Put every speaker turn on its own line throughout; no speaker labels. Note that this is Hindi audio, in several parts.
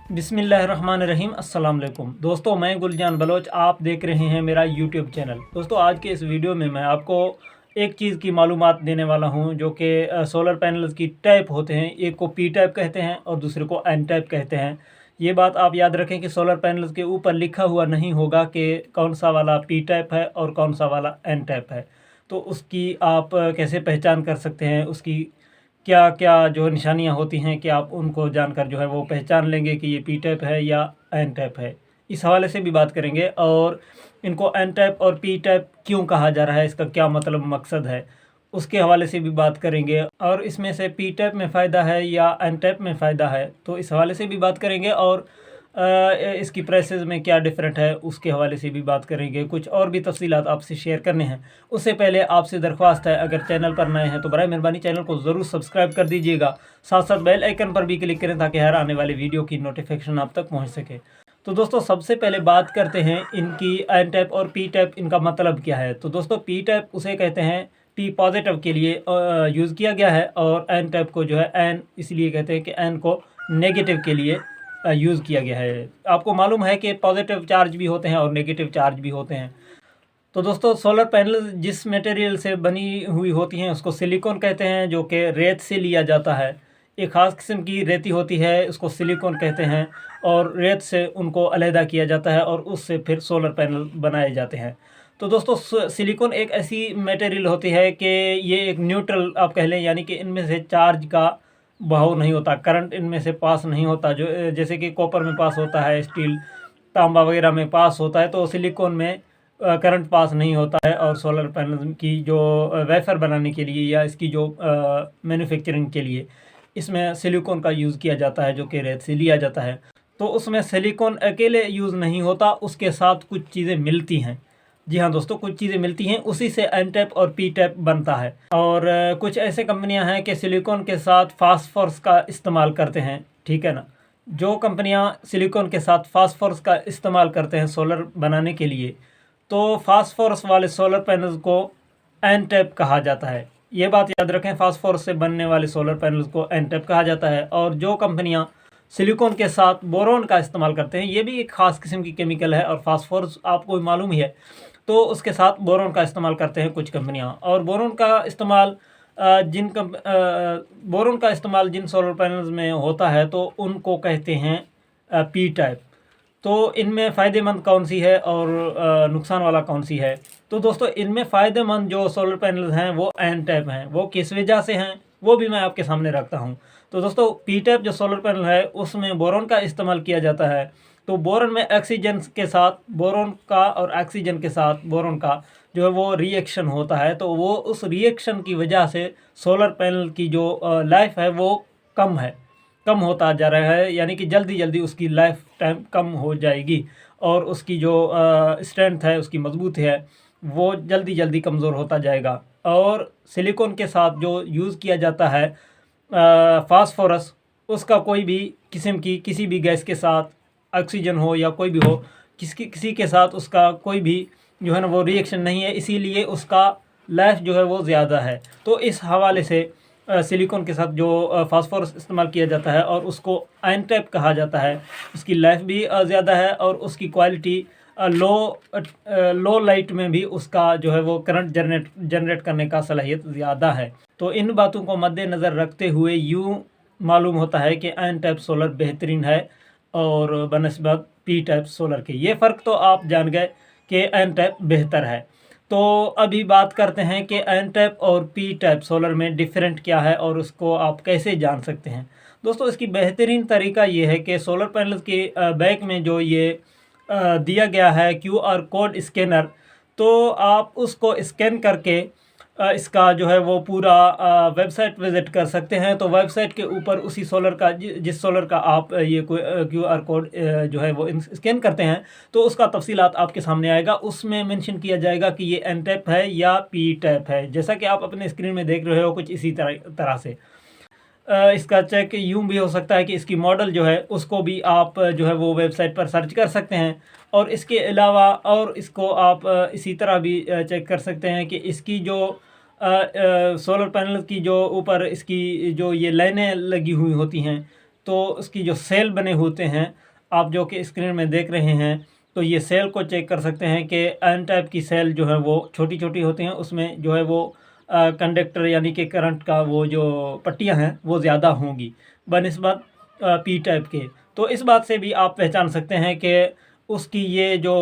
बिस्मिल्लाहिर्रहमानिर्रहीम। अस्सलाम वालेकुम दोस्तों, मैं गुलजान बलोच, आप देख रहे हैं मेरा यूट्यूब चैनल। दोस्तों, आज के इस वीडियो में मैं आपको एक चीज़ की मालूमात देने वाला हूं जो कि सोलर पैनल्स की टाइप होते हैं। एक को पी टाइप कहते हैं और दूसरे को एन टाइप कहते हैं। ये बात आप याद रखें कि सोलर पैनल्स के ऊपर लिखा हुआ नहीं होगा कि कौन सा वाला पी टाइप है और कौन सा वाला एन टाइप है। तो उसकी आप कैसे पहचान कर सकते हैं, उसकी क्या क्या जो निशानियां होती हैं कि आप उनको जानकर जो है वो पहचान लेंगे कि ये पी टैप है या एन टैप है। इस हवाले से भी बात करेंगे और इनको एन टैप और पी टैप क्यों कहा जा रहा है, इसका क्या मतलब मकसद है, उसके हवाले से भी बात करेंगे। और इसमें से पी टैप में फ़ायदा है या एन टैप में फ़ायदा है, तो इस हवाले से भी बात करेंगे। और इसकी प्राइसेस में क्या डिफरेंट है उसके हवाले से भी बात करेंगे। कुछ और भी तफसीलात आपसे शेयर करने हैं। उससे पहले आपसे दरख्वास्त है, अगर चैनल पर नए हैं तो बराए मेहरबानी चैनल को ज़रूर सब्सक्राइब कर दीजिएगा। साथ साथ बेल आइकन पर भी क्लिक करें ताकि हर आने वाली वीडियो की नोटिफिकेशन आप तक पहुंच सके। तो दोस्तों, सबसे पहले बात करते हैं इनकी एन टैप और पी टैप, इनका मतलब क्या है। तो दोस्तों, पी टैप उसे कहते हैं पी पॉजिटिव के लिए यूज़ किया गया है, और एन टैप को जो है एन इसलिए कहते हैं कि एन को नेगेटिव के लिए यूज़ किया गया है। आपको मालूम है कि पॉजिटिव चार्ज भी होते हैं और नेगेटिव चार्ज भी होते हैं। तो दोस्तों, सोलर पैनल जिस मटेरियल से बनी हुई होती हैं उसको सिलिकॉन कहते हैं, जो कि रेत से लिया जाता है। एक ख़ास किस्म की रेती होती है, उसको सिलिकॉन कहते हैं, और रेत से उनको अलहदा किया जाता है और उससे फिर सोलर पैनल बनाए जाते हैं। तो दोस्तों, सिलिकॉन एक ऐसी मटेरियल होती है कि ये एक न्यूट्रल आप कह लें, यानी कि इनमें से चार्ज का बहाव नहीं होता, करंट इनमें से पास नहीं होता। जो जैसे कि कॉपर में पास होता है, स्टील तांबा वगैरह में पास होता है, तो सिलिकॉन में करंट पास नहीं होता है। और सोलर पैनल की जो वेफर बनाने के लिए या इसकी जो मैन्युफैक्चरिंग के लिए इसमें सिलिकॉन का यूज़ किया जाता है, जो कि रेत से लिया जाता है। तो उसमें सिलिकॉन अकेले यूज़ नहीं होता, उसके साथ कुछ चीज़ें मिलती हैं। जी हाँ दोस्तों, कुछ चीज़ें मिलती हैं, उसी से एन टैप और पी टैप बनता है। और कुछ ऐसे कंपनियां हैं कि सिलिकॉन के साथ फास्फोरस का इस्तेमाल करते हैं, ठीक है ना। जो कंपनियां सिलिकॉन के साथ फास्फोरस का इस्तेमाल करते हैं सोलर बनाने के लिए, तो फास्फोरस वाले सोलर पैनल्स को एन टैप कहा जाता है। ये बात याद रखें, फास्फोरस से बनने वाले सोलर पैनल्स को एन टैप कहा जाता है। और जो कंपनियां सिलिकॉन के साथ बोरोन का इस्तेमाल करते हैं, ये भी एक ख़ास किस्म की केमिकल है, और फास्फोरस आपको मालूम ही है, तो उसके साथ बोरोन का इस्तेमाल करते हैं कुछ कंपनियां। और बोरोन का इस्तेमाल बोरोन का इस्तेमाल जिन सोलर पैनल्स में होता है तो उनको कहते हैं पी टाइप। तो इनमें फ़ायदेमंद कौन सी है और नुकसान वाला कौन सी है। तो दोस्तों, इनमें फ़ायदेमंद जो सोलर पैनल्स हैं वो एन टाइप हैं। वो किस वजह से हैं वो भी मैं आपके सामने रखता हूं। तो दोस्तों, पी टाइप जो सोलर पैनल है उसमें बोरोन का इस्तेमाल किया जाता है। तो बोरोन में ऑक्सीजन के साथ बोरोन का और ऑक्सीजन के साथ बोरोन का जो है वो रिएक्शन होता है। तो वो उस रिएक्शन की वजह से सोलर पैनल की जो लाइफ है वो कम होता जा रहा है, यानी कि जल्दी जल्दी उसकी लाइफ टाइम कम हो जाएगी, और उसकी जो स्ट्रेंथ है, उसकी मजबूत है, वो जल्दी जल्दी कमज़ोर होता जाएगा। और सिलिकॉन के साथ जो यूज़ किया जाता है फास्फोरस, उसका कोई भी किस्म की किसी भी गैस के साथ, ऑक्सीजन हो या कोई भी हो, किसी के साथ उसका कोई भी जो है ना वो रिएक्शन नहीं है, इसीलिए उसका लाइफ जो है वो ज़्यादा है। तो इस हवाले से सिलिकॉन के साथ जो फास्फोरस इस्तेमाल किया जाता है और उसको आयन टैप कहा जाता है, उसकी लाइफ भी ज़्यादा है, और उसकी क्वालिटी लो लाइट में भी उसका जो है वो करंट जनरेट करने का सलाहियत ज़्यादा है। तो इन बातों को मद्देनज़र रखते हुए यूँ मालूम होता है कि आयन टैप सोलर बेहतरीन है और बनस्बत पी टाइप सोलर के। ये फ़र्क तो आप जान गए कि एन टाइप बेहतर है। तो अभी बात करते हैं कि एन टाइप और पी टाइप सोलर में डिफरेंट क्या है और उसको आप कैसे जान सकते हैं। दोस्तों, इसकी बेहतरीन तरीका ये है कि सोलर पैनल के बैक में जो ये दिया गया है QR कोड स्कैनर, तो आप उसको स्कैन करके इसका जो है वो पूरा वेबसाइट विज़िट कर सकते हैं। तो वेबसाइट के ऊपर उसी सोलर का जिस सोलर का आप ये QR कोड जो है वो स्कैन करते हैं, तो उसका तफसीलात आपके सामने आएगा। उसमें मेंशन किया जाएगा कि ये एन टैप है या पी टैप है, जैसा कि आप अपने स्क्रीन में देख रहे हो कुछ इसी तरह से। इसका चेक यूँ भी हो सकता है कि इसकी मॉडल जो है उसको भी आप जो है वो वेबसाइट पर सर्च कर सकते हैं। और इसके अलावा और इसको आप इसी तरह भी चेक कर सकते हैं कि इसकी जो सोलर पैनल की जो ऊपर इसकी जो ये लाइनें लगी हुई होती हैं, तो उसकी जो सेल बने होते हैं आप जो कि स्क्रीन में देख रहे हैं, तो ये सेल को चेक कर सकते हैं कि एन टाइप की सेल जो है वो छोटी छोटी होती हैं, उसमें जो है वो कंडक्टर यानी कि करंट का वो जो पट्टियां हैं वो ज़्यादा होंगी बनिस्बत पी टाइप के। तो इस बात से भी आप पहचान सकते हैं कि उसकी ये जो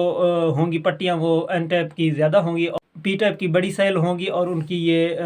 होंगी पट्टियां वो एन टाइप की ज़्यादा होंगी और पी टाइप की बड़ी सेल होंगी, और उनकी ये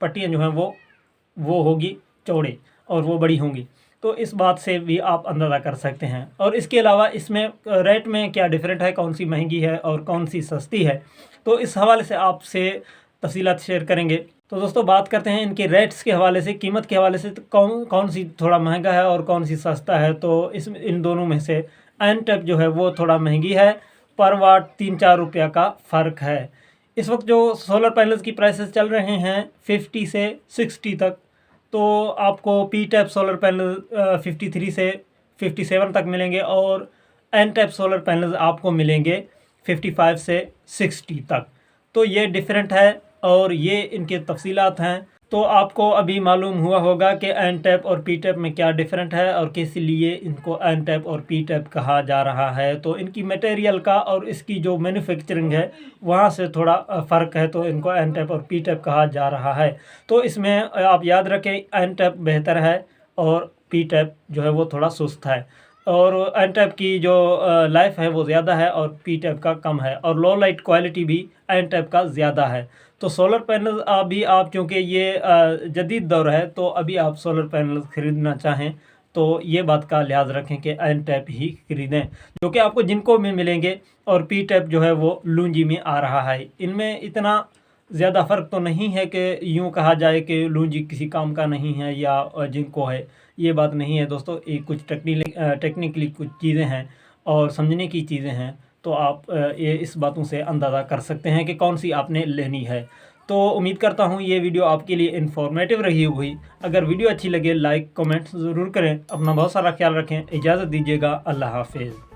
पट्टियां जो हैं वो होगी चौड़े और वो बड़ी होंगी। तो इस बात से भी आप अंदाज़ा कर सकते हैं। और इसके अलावा इसमें रेट में क्या डिफरेंट है, कौन सी महंगी है और कौन सी सस्ती है, तो इस हवाले से आपसे तफसीलात शेयर करेंगे। तो दोस्तों बात करते हैं इनके रेट्स के हवाले से, कीमत के हवाले से, तो कौन कौन सी थोड़ा महंगा है और कौन सी सस्ता है। तो इन दोनों में से एन टाइप जो है वो थोड़ा महंगी है, पर वाट 3-4 रुपया का फ़र्क है। इस वक्त जो सोलर पैनल्स की प्राइसेस चल रहे हैं 50 से 60 तक, तो आपको पी टाइप सोलर पैनल 53 से 57 तक मिलेंगे, और एन टाइप सोलर पैनल्स आपको मिलेंगे 55 से 60 तक। तो ये डिफरेंट है और ये इनके तफसीलात हैं। तो आपको अभी मालूम हुआ होगा कि एन टाइप और पी टाइप में क्या डिफरेंट है और किस लिए इनको एन टाइप और पी टाइप कहा जा रहा है। तो इनकी मटेरियल का और इसकी जो मैन्युफैक्चरिंग है वहाँ से थोड़ा फ़र्क है, तो इनको एन टाइप और पी टाइप कहा जा रहा है। तो इसमें आप याद रखें एन टाइप बेहतर है और पी टाइप जो है वो थोड़ा सुस्त है, और एन टाइप की जो लाइफ है वो ज़्यादा है और पी टाइप का कम है, और लो लाइट क्वालिटी भी एन टाइप का ज़्यादा है। तो सोलर पैनल अभी आप, क्योंकि ये जदीद दौर है, तो अभी आप सोलर पैनल ख़रीदना चाहें तो ये बात का लिहाज रखें कि एन टाइप ही ख़रीदें, जो कि आपको जिनको में मिलेंगे, और पी टाइप जो है वो लूंजी में आ रहा है। इनमें इतना ज़्यादा फ़र्क तो नहीं है कि यूँ कहा जाए कि लूंजी किसी काम का नहीं है या जिनको है, ये बात नहीं है दोस्तों। ये कुछ टेक्निकली कुछ चीज़ें हैं और समझने की चीज़ें हैं, तो आप ये इस बातों से अंदाज़ा कर सकते हैं कि कौन सी आपने लेनी है। तो उम्मीद करता हूँ ये वीडियो आपके लिए इन्फॉर्मेटिव रही होगी। अगर वीडियो अच्छी लगे लाइक कमेंट ज़रूर करें। अपना बहुत सारा ख्याल रखें। इजाज़त दीजिएगा। अल्लाह हाफिज़।